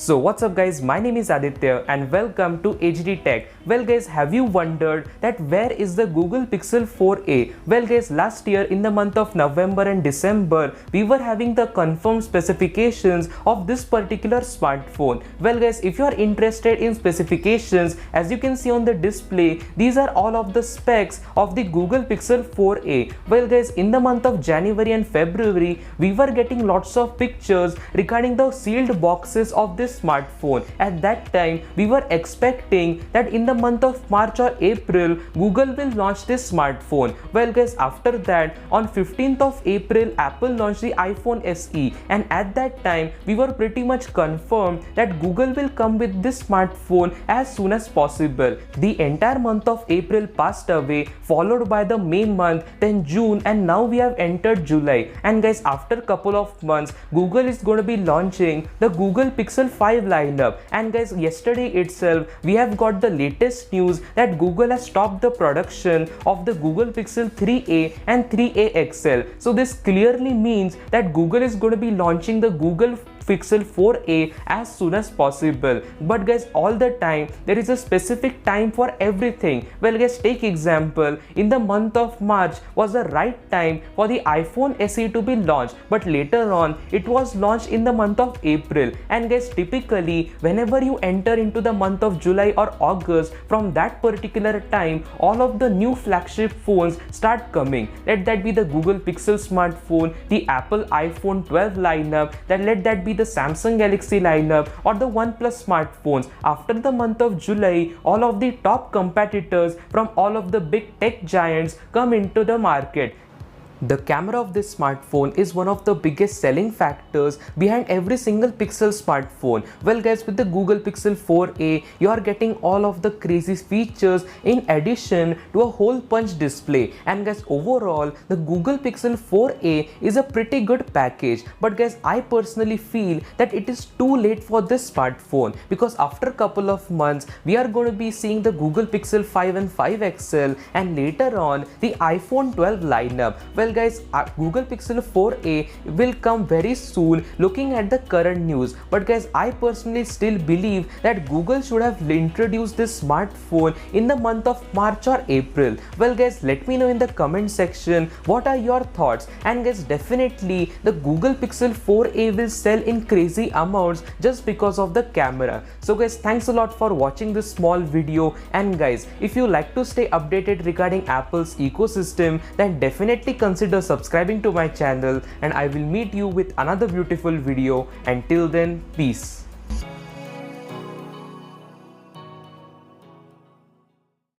So what's up guys, my name is Aditya and welcome to HD Tech. Well guys, have you wondered that where is the Google Pixel 4a? Well guys, last year in the month of November and December, we were having the confirmed specifications of this particular smartphone. Well guys, if you are interested in specifications, as you can see on the display, these are all of the specs of the Google Pixel 4a. Well guys, in the month of January and February, we were getting lots of pictures regarding the sealed boxes of this smartphone. At that time, we were expecting that in the month of March or April, Google will launch this smartphone. Well guys, after that, on 15th of April, Apple launched the iPhone SE, and at that time, we were pretty much confirmed that Google will come with this smartphone as soon as possible. The entire month of April passed away, followed by the May month, then June, and now we have entered July. And guys, after a couple of months, Google is going to be launching the Google Pixel 5 lineup. And guys, yesterday itself we have got the latest news that Google has stopped the production of the Google Pixel 3a and 3a XL. So this clearly means that Google is going to be launching the Google Pixel 4a as soon as possible. But guys, all the time there is a specific time for everything. Well guys, take example, in the month of March was the right time for the iPhone SE to be launched, but later on it was launched in the month of April. And guys, typically whenever you enter into the month of July or August, from that particular time all of the new flagship phones start coming. Let that be the Google Pixel smartphone, the Apple iPhone 12 lineup, then let that be the Samsung Galaxy lineup, or the OnePlus smartphones. After the month of July, all of the top competitors from all of the big tech giants come into the market. The camera of this smartphone is one of the biggest selling factors behind every single Pixel smartphone. Well guys, with the Google Pixel 4a, you are getting all of the crazy features in addition to a hole punch display. And guys, overall, the Google Pixel 4a is a pretty good package. But guys, I personally feel that it is too late for this smartphone, because after a couple of months, we are going to be seeing the Google Pixel 5 and 5 XL, and later on, the iPhone 12 lineup. Well guys, Google Pixel 4a will come very soon looking at the current news. But guys, I personally still believe that Google should have introduced this smartphone in the month of March or April. Well guys, let me know in the comment section what are your thoughts. And guys, definitely the Google Pixel 4a will sell in crazy amounts just because of the camera. So guys, thanks a lot for watching this small video. And guys, if you like to stay updated regarding Apple's ecosystem, then definitely consider subscribing to my channel, and I will meet you with another beautiful video. Until then, peace.